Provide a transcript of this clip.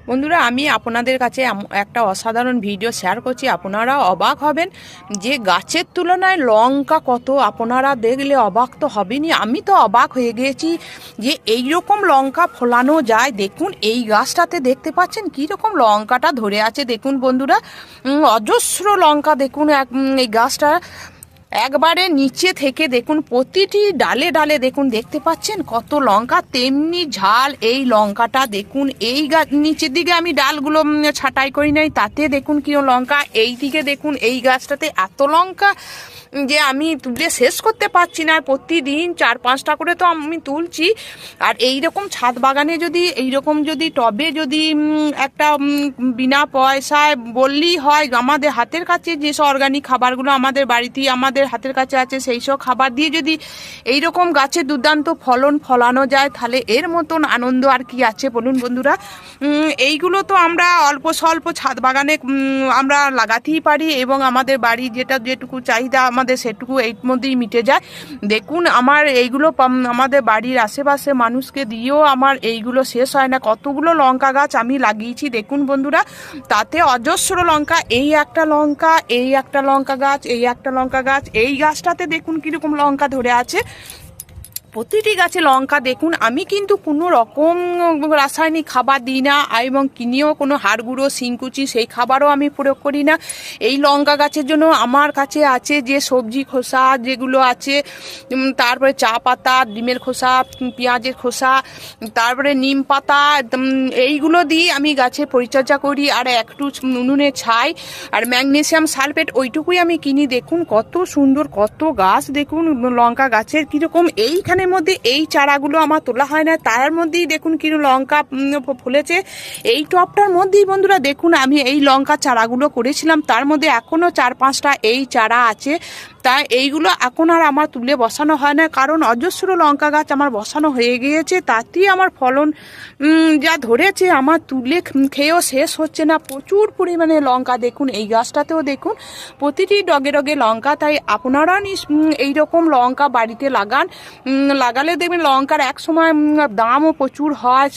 বন্ধুরা, আমি আপনাদের কাছে একটা অসাধারণ ভিডিও শেয়ার করছি। আপনারা অবাক হবেন যে গাছের তুলনায় লঙ্কা কত, আপনারা দেখলে অবাক তো হবেনই। আমি তো অবাক হয়ে গিয়েছি যে এই রকম লঙ্কা ফলানো যায়। দেখুন এই গাছটাতে দেখতে পাচ্ছেন কীরকম লঙ্কাটা ধরে আছে। দেখুন বন্ধুরা, অজস্র লঙ্কা। দেখুন এই গাছটা একবারে নিচে থেকে দেখুন প্রতিটি ডালে ডালে দেখুন দেখতে পাচ্ছেন কত লঙ্কা, তেমনি ঝাল এই লঙ্কাটা। দেখুন এই নিচের দিকে আমি ডালগুলো ছাঁটাই করি নাই, তাতে দেখুন কিরকম লঙ্কা। এই দিকে দেখুন এই গাছটাতে এত লঙ্কা যে আমি তুলে শেষ করতে পারছি না। প্রতিদিন 4-5টা করে তো আমি তুলছি। আর এই রকম ছাদ বাগানে যদি এইরকম যদি টবে যদি একটা বিনা পয়সায় বললেই হয়, আমাদের হাতের কাছে যেসব অর্গানিক খাবারগুলো আমাদের বাড়িতেই আমাদের হাতের কাছে আছে, সেই সব খাবার দিয়ে যদি এইরকম গাছে দুর্দান্ত ফলন ফলানো যায়, তাহলে এর মতন আনন্দ আর কি আছে বলুন বন্ধুরা। এইগুলো তো আমরা অল্প স্বল্প ছাদ বাগানে আমরা লাগাতেই পারি, এবং আমাদের বাড়ি যেটুকু চাহিদা আমাদের সেটুকু এর মধ্যেই মিটে যায়। দেখুন আমার এইগুলো আমাদের বাড়ির আশেপাশে মানুষকে দিয়েও আমার এইগুলো শেষ হয় না। কতগুলো লঙ্কা গাছ আমি লাগিয়েছি দেখুন বন্ধুরা, তাতে অজস্র লঙ্কা। এই একটা লঙ্কা, এই একটা লঙ্কা গাছ, এই একটা লঙ্কা গাছ, এই গাছটাতে দেখুন কীরকম লঙ্কা ধরে আছে। প্রতিটি গাছে লঙ্কা দেখুন। আমি কিন্তু কোনো রকম রাসায়নিক খাবার দিই না, এবং কিনেও কোনো হাড় গুঁড়ো শিংকুচি সেই খাবারও আমি প্রয়োগ করি না। এই লঙ্কা গাছের জন্য আমার কাছে আছে যে সবজি খোসা যেগুলো আছে, তারপরে চা পাতা, ডিমের খোসা, পেঁয়াজের খোসা, তারপরে নিম পাতা, এইগুলো দিয়ে আমি গাছে পরিচর্যা করি। আর একটু উনুনে ছাই আর ম্যাগনেসিয়াম সালফেট ওইটুকুই আমি কিনি। দেখুন কত সুন্দর কত গাছ, দেখুন লঙ্কা গাছের কীরকম। এইখানের মধ্যে এই চারাগুলো আমার তোলা হয় না, তার মধ্যেই দেখুন কিরকম লঙ্কা ফলেছে। এই টবটার মধ্যেই বন্ধুরা দেখুন আমি এই লঙ্কা চারাগুলো করেছিলাম, তার মধ্যে এখনও 4-5টা এই চারা আছে। তাই এইগুলো এখন আর আমার তুলে বসানো হয় না, কারণ অজস্র লঙ্কা গাছ আমার বসানো হয়ে গিয়েছে। তাতেই আমার ফলন যা ধরেছে আমার তুলে খেয়েও শেষ হচ্ছে না। প্রচুর পরিমাণে লঙ্কা দেখুন এই গাছটাতেও দেখুন প্রতিটি ডগে ডগে লঙ্কা। তাই আপনারা এইরকম লঙ্কা বাড়িতে লাগান, লাগালে দেখবেন লঙ্কার এক সময় দামও প্রচুর হয়।